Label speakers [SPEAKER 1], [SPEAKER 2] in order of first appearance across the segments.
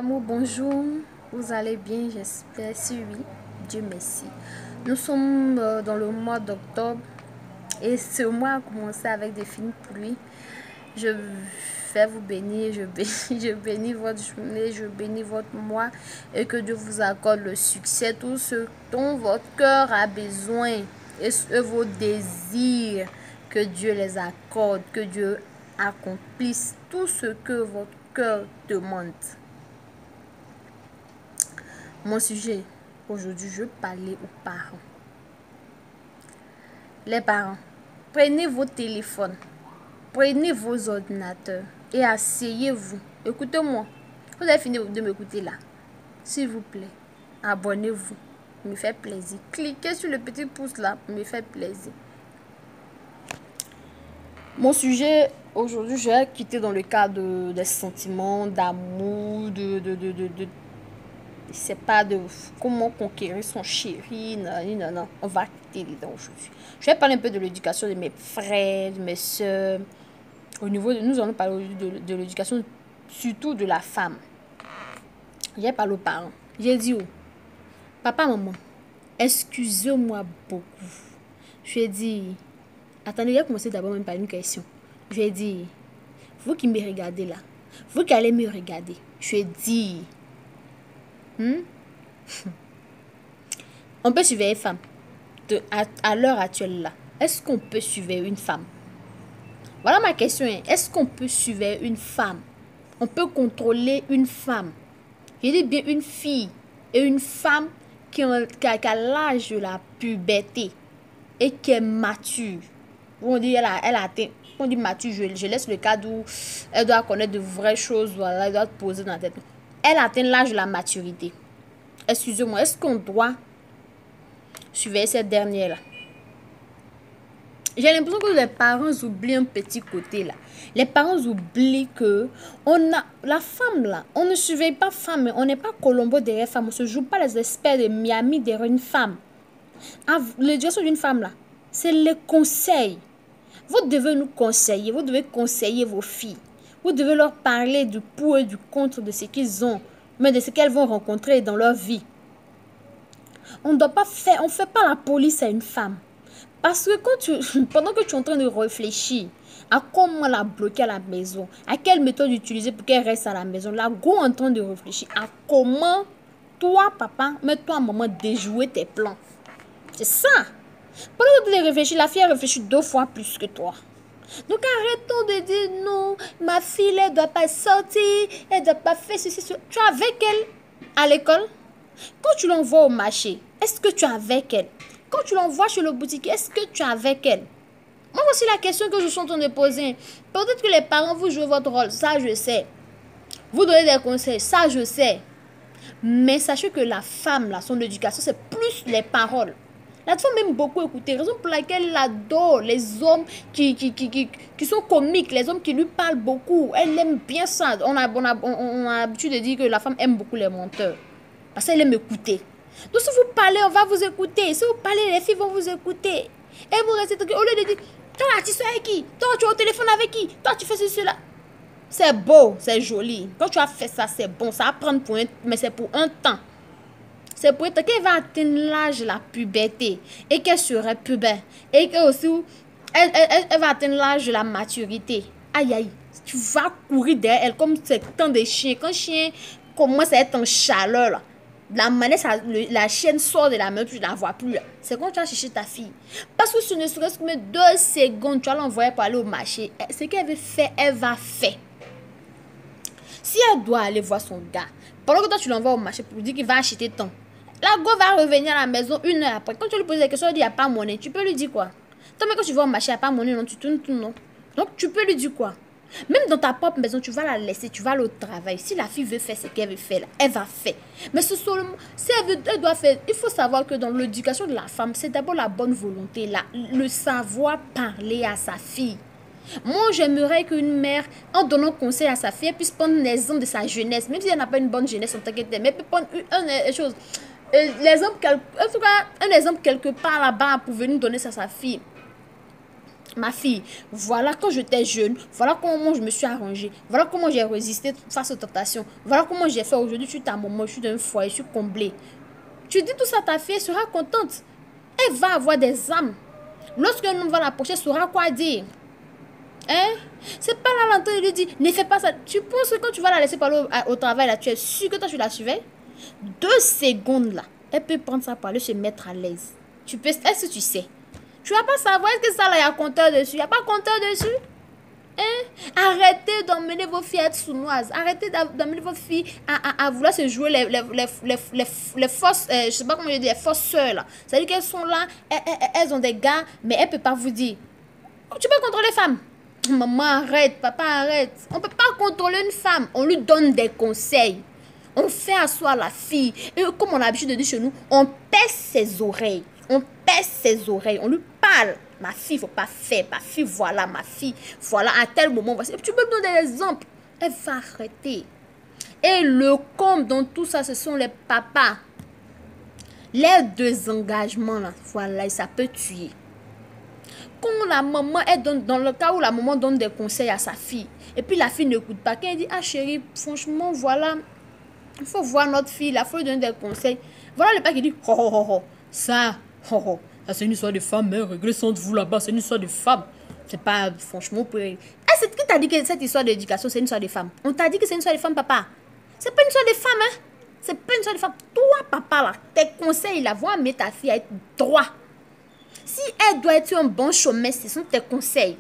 [SPEAKER 1] Amour, bonjour, vous allez bien, j'espère. Si oui, Dieu merci. Nous sommes dans le mois d'octobre et ce mois a commencé avec des fines pluies. Je vais vous bénir, je bénis votre journée, je bénis votre mois et que Dieu vous accorde le succès, tout ce dont votre cœur a besoin et vos désirs, que Dieu les accorde, que Dieu accomplisse tout ce que votre cœur demande. Mon sujet, aujourd'hui, je parlais aux parents. Les parents, prenez vos téléphones, prenez vos ordinateurs et asseyez-vous. Écoutez-moi. Vous avez fini de m'écouter là. S'il vous plaît, abonnez-vous. Me fait plaisir. Cliquez sur le petit pouce là, me fait plaisir. Mon sujet, aujourd'hui, je vais quitter dans le cadre des sentiments, d'amour, c'est pas de comment conquérir son chéri, non. On va quitter les dents aujourd'hui. Je vais parler un peu de l'éducation de mes frères, de mes soeurs. Nous allons parler de l'éducation, surtout de la femme. J'ai parlé aux parents. J'ai dit, oh, papa, maman, excusez-moi beaucoup. Je lui ai dit, attendez, j'ai commencé d'abord même par une question. Je lui ai dit, vous qui me regardez là, vous qui allez me regarder, je lui ai dit, on peut suivre une femme à l'heure actuelle là. Est-ce qu'on peut suivre une femme? Voilà ma question. Est-ce qu'on peut suivre une femme? On peut contrôler une femme. Je dis bien une fille et une femme qui a l'âge de la puberté et qui est mature. On dit elle a atteint. On dit mature, je laisse le cadre où elle doit connaître de vraies choses, voilà, elle doit poser dans la tête. Elle atteint l'âge de la maturité. Excusez-moi, est-ce qu'on doit suivre cette dernière-là? J'ai l'impression que les parents oublient un petit côté là. Les parents oublient que la femme là, on ne surveille pas femme, on n'est pas Colombo derrière femme, on ne se joue pas les experts de Miami derrière une femme. L'éducation d'une femme là, c'est les conseils. Vous devez nous conseiller, vous devez conseiller vos filles. Vous devez leur parler du pour et du contre de ce qu'ils ont, mais de ce qu'elles vont rencontrer dans leur vie. On ne fait pas la police à une femme. Parce que pendant que tu es en train de réfléchir à comment la bloquer à la maison, à quelle méthode utiliser pour qu'elle reste à la maison, la go en train de réfléchir à comment toi, papa, mais toi, maman, déjouer tes plans. C'est ça. Pendant que tu réfléchis, la fille réfléchit 2 fois plus que toi. Donc arrêtons de dire non, ma fille, elle ne doit pas sortir, elle ne doit pas faire ceci. Tu es avec elle à l'école? Quand tu l'envoies au marché, est-ce que tu es avec elle? Quand tu l'envoies chez le boutique, est-ce que tu es avec elle? Moi, voici la question que je suis en train de poser. Peut-être que les parents, vous jouez votre rôle, ça je sais. Vous donnez des conseils, ça je sais. Mais sachez que la femme, là, son éducation, c'est plus les paroles. La femme aime beaucoup écouter. Raison pour laquelle elle adore les hommes qui sont comiques, les hommes qui lui parlent beaucoup. Elle aime bien ça. On a l'habitude de dire que la femme aime beaucoup les menteurs. Parce qu'elle aime écouter. Donc si vous parlez, on va vous écouter. Si vous parlez, les filles vont vous écouter. Et vous restez au lieu de dire, toi là, tu es avec qui? Toi, tu es au téléphone avec qui? Toi, tu fais ceci, là. C'est beau, c'est joli. Quand tu as fait ça, c'est bon. Ça va prendre pour mais c'est pour un temps. C'est pour un temps qu'elle va atteindre l'âge de la puberté. Et qu'elle serait pubère. Et qu'elle aussi, elle va atteindre l'âge de la maturité. Aïe, aïe. Tu vas courir derrière elle comme c'est tant de chiens. Quand un chien commence à être en chaleur, là. La manière, la chienne sort de la main, tu ne la vois plus. C'est quand tu vas chercher ta fille. Parce que ce ne serait-ce que 2 secondes, tu vas l'envoyer pour aller au marché. Ce qu'elle veut faire, elle va faire. Si elle doit aller voir son gars, pendant que toi tu l'envoies au marché pour lui dire qu'il va acheter ton, la go va revenir à la maison 1 heure après. Quand tu lui poses des questions, elle dit il n'y a pas monnaie. Tu peux lui dire quoi? Toi, mais quand tu vas au marché, il n'y a pas monnaie, non, tu tournes tout, non. Donc tu peux lui dire quoi? Même dans ta propre maison, tu vas la laisser, tu vas aller au travail. Si la fille veut faire ce qu'elle veut faire, là, elle va faire. Mais ce seulement, si elle doit faire, il faut savoir que dans l'éducation de la femme, c'est d'abord la bonne volonté, le savoir parler à sa fille. Moi, j'aimerais qu'une mère, en donnant conseil à sa fille, elle puisse prendre l'exemple de sa jeunesse. Même si elle n'a pas une bonne jeunesse en tant que telle, mais elle peut prendre une chose. En tout cas, un exemple quelque part là-bas pour venir donner ça à sa fille. Ma fille, voilà quand j'étais jeune, voilà comment je me suis arrangée, voilà comment j'ai résisté face aux tentations, voilà comment j'ai fait aujourd'hui, je suis ta maman, je suis d'un foyer, je suis comblée. Tu dis tout ça à ta fille, elle sera contente. Elle va avoir des âmes. Lorsqu'un homme va l'approcher, elle saura quoi dire. Hein? C'est pas là l'entendre lui dire, ne fais pas ça. Tu penses que quand tu vas la laisser parler au travail, là, tu es sûr que toi tu la suivais? 2 secondes là, elle peut prendre ça pour aller se mettre à l'aise. Est-ce que tu sais? Tu vas pas savoir, est-ce que ça là, il y a compteur dessus? Il n'y a pas compteur dessus? Hein? Arrêtez d'emmener vos filles à être sournoises. Arrêtez d'emmener vos filles à vouloir se jouer les fausses, je sais pas comment je dis, les fausses sœurs là. C'est-à-dire qu'elles sont là, elles ont des gars, mais elles ne peuvent pas vous dire. Tu peux contrôler les femmes. Maman, arrête, papa, arrête. On ne peut pas contrôler une femme. On lui donne des conseils. On fait asseoir la fille. Et comme on a l'habitude de dire chez nous, on pèse ses oreilles. On pèse ses oreilles. On lui parle. Ma fille, il ne faut pas faire. Ma fille, voilà, ma fille. Voilà, à tel moment. Voici. Tu peux me donner des exemples. Elle va arrêter. Et le comble dans tout ça, ce sont les papas. Les désengagements, là, voilà, ça peut tuer. Quand la maman, elle donne, dans le cas où la maman donne des conseils à sa fille, et puis la fille n'écoute pas, quand elle dit, ah chérie, franchement, voilà, il faut voir notre fille, il faut lui donner des conseils. Voilà le père qui dit, oh, oh, oh, oh, ça, oh, oh, ça c'est une histoire de femme, hein, réglez ça entre vous là-bas, c'est une histoire de femme. C'est pas, franchement, pour... Qui t'a dit que cette histoire d'éducation, c'est une histoire de femme? On t'a dit que c'est une histoire de femme, papa? C'est pas une histoire de femme, hein? C'est pas une histoire de femme. Toi, papa, là, tes conseils, là, vont amener ta fille à être droit. Si elle doit être un bon chemin, ce sont tes conseils.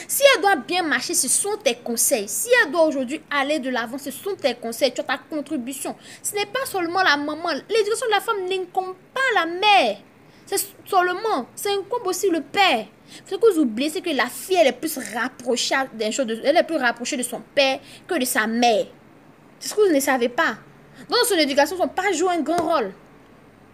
[SPEAKER 1] Si elle doit bien marcher, ce sont tes conseils. Si elle doit aujourd'hui aller de l'avant, ce sont tes conseils. Tu as ta contribution. Ce n'est pas seulement la maman. L'éducation de la femme n'incombe pas la mère. C'est seulement, ça incombe aussi le père. Ce que vous oubliez, c'est que la fille, elle est plus rapprochée elle est plus rapprochée de son père que de sa mère. C'est ce que vous ne savez pas. Dans son éducation, son père joue un grand rôle.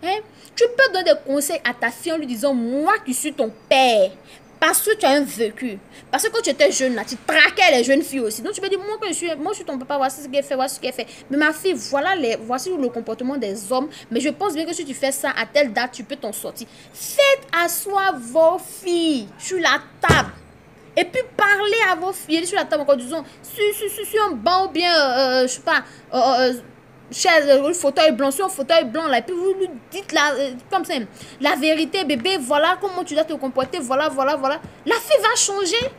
[SPEAKER 1] Hein? Tu peux donner des conseils à ta fille en lui disant, moi qui suis ton père, parce que tu as un vécu, parce que quand tu étais jeune là, tu traquais les jeunes filles aussi. Donc tu peux dire, moi je suis ton papa, voici ce qu'elle fait, voici ce qu'elle fait. Mais ma fille, voici le comportement des hommes. Mais je pense bien que si tu fais ça à telle date, tu peux t'en sortir. Faites asseoir vos filles sur la table. Et puis parlez à vos filles sur la table, en disant, sur un banc ou bien, je sais pas, le fauteuil blanc, sur un fauteuil blanc là, et puis vous lui dites comme ça, la vérité, bébé, voilà comment tu dois te comporter, voilà. La fille va changer.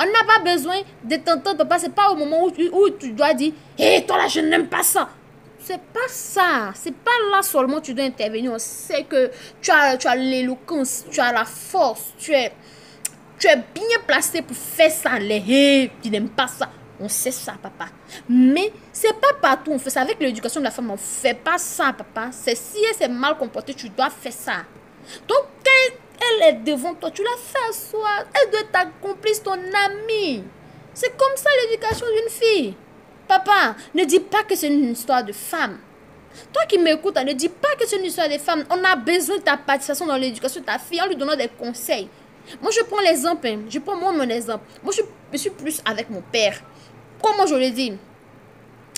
[SPEAKER 1] On n'a pas besoin de t'entendre, papa. C'est pas au moment où tu dois dire, hé, toi là, je n'aime pas ça. C'est pas ça. C'est pas là seulement tu dois intervenir. On sait que tu as l'éloquence, tu as la force, tu es bien placé pour faire ça. Hé, tu n'aimes pas ça. On sait ça, papa. Mais c'est pas partout on fait ça. Avec l'éducation de la femme, on fait pas ça, papa. C'est si elle s'est mal comportée, tu dois faire ça. Donc, quand elle est devant toi, tu la fais asseoir. Elle doit être ta complice, ton amie. C'est comme ça l'éducation d'une fille. Papa, ne dis pas que c'est une histoire de femme. Toi qui m'écoutes, ne dis pas que c'est une histoire de femme. On a besoin de ta participation dans l'éducation de ta fille en lui donnant des conseils. Moi, je prends l'exemple. Je prends moi mon exemple. Moi, je suis plus avec mon père. Comment je le dis?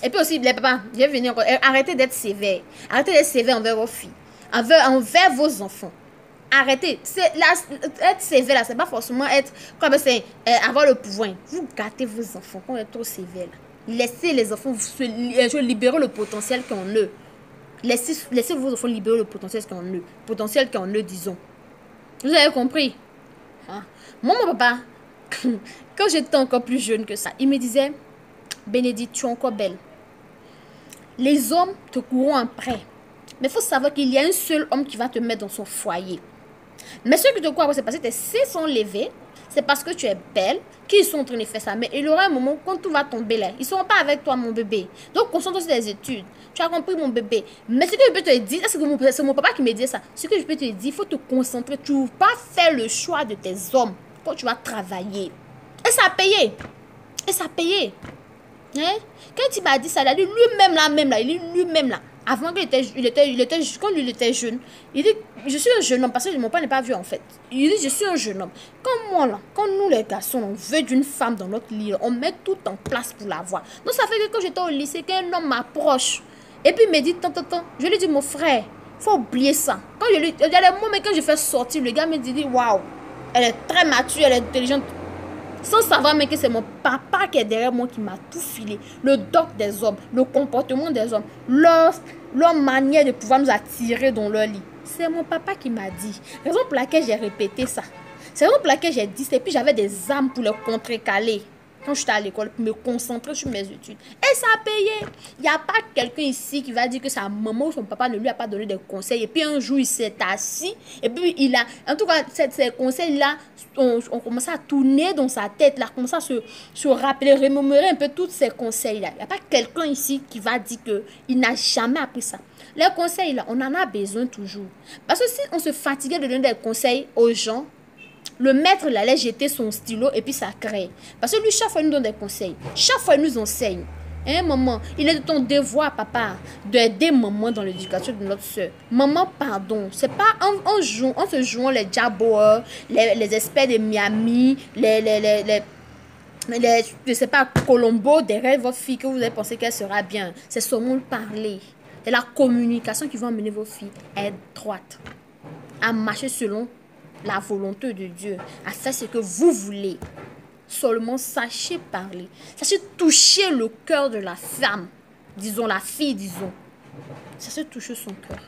[SPEAKER 1] Et puis aussi, les papas, je vais venir encore. Arrêtez d'être sévère. Arrêtez d'être sévère envers vos filles. Envers vos enfants. Arrêtez. Être sévère, là, c'est pas forcément être. Comme c'est avoir le pouvoir. Vous gâtez vos enfants quand vous êtes trop sévère. Laissez les enfants libérer le potentiel qu'en eux. Laissez vos enfants libérer le potentiel qu'en eux. Potentiel qu'en eux, disons. Vous avez compris? Hein? Moi, mon papa, quand j'étais encore plus jeune que ça, il me disait, Bénédicte, tu es encore belle. Les hommes te courront après. Mais il faut savoir qu'il y a un seul homme qui va te mettre dans son foyer. Mais ceux qui te courent après, c'est parce que tes seins sont levés. C'est parce que tu es belle qu'ils sont en train de faire ça. Mais il y aura un moment quand tout va tomber là. Ils ne seront pas avec toi, mon bébé. Donc, concentre sur tes études. Tu as compris, mon bébé. Mais ce que je peux te dire, c'est mon papa qui me dit ça. Ce que je peux te dire, il faut te concentrer. Tu ne vas pas faire le choix de tes hommes quand tu vas travailler. Et ça a payé. Hein? Quand il m'a dit ça, il a dit lui-même là. Avant qu'il était quand il était jeune, il dit, je suis un jeune homme, parce que mon père n'est pas vieux en fait. Il dit, je suis un jeune homme. Comme moi là, quand nous les garçons, on veut d'une femme dans notre lit, on met tout en place pour l'avoir. Donc ça fait que quand j'étais au lycée, qu'un homme m'approche, et puis il me dit, tant, je lui dis, mon frère, faut oublier ça. Il y a des moments quand je fais sortir, le gars me dit, waouh, Elle est très mature, elle est intelligente. Sans savoir mais que c'est mon papa qui est derrière moi qui m'a tout filé. Le doc des hommes, le comportement des hommes, leur manière de pouvoir nous attirer dans leur lit. C'est mon papa qui m'a dit. Raison pour laquelle j'ai répété ça. C'est raison pour laquelle j'ai dit ça. Et puis j'avais des âmes pour le contrecaler. Quand j'étais à l'école, pour me concentrer sur mes études. Et ça a payé. Il n'y a pas quelqu'un ici qui va dire que sa maman ou son papa ne lui a pas donné des conseils. Et puis un jour, il s'est assis. Et puis il a... En tout cas, ces conseils-là ont commencé à tourner dans sa tête. Il a commencé à se rappeler, remémorer un peu tous ces conseils-là. Il n'y a pas quelqu'un ici qui va dire qu'il n'a jamais appris ça. Les conseils-là, on en a besoin toujours. Parce que si on se fatiguait de donner des conseils aux gens, le maître il allait jeter son stylo et puis ça crée. Parce que lui, chaque fois, il nous donne des conseils. Chaque fois, il nous enseigne. À un moment, il est de ton devoir, papa, d'aider maman dans l'éducation de notre soeur. Maman, pardon. C'est pas en se jouant les Jabois, les experts de Miami, je sais pas, Colombo, derrière votre fille, que vous avez pensé qu'elle sera bien. C'est seulement le parler. C'est la communication qui va amener vos filles à être droites, à marcher selon la volonté de Dieu, à faire ce que vous voulez. Seulement sachez parler, sachez toucher le cœur de la femme, disons la fille, disons. Sachez toucher son cœur.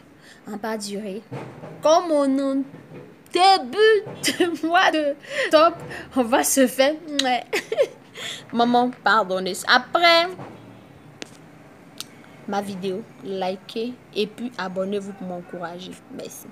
[SPEAKER 1] En bas durée, comme on en début de mois de top, on va se faire. Ouais. Maman, pardonnez. Après ma vidéo, likez et puis abonnez-vous pour m'encourager. Merci.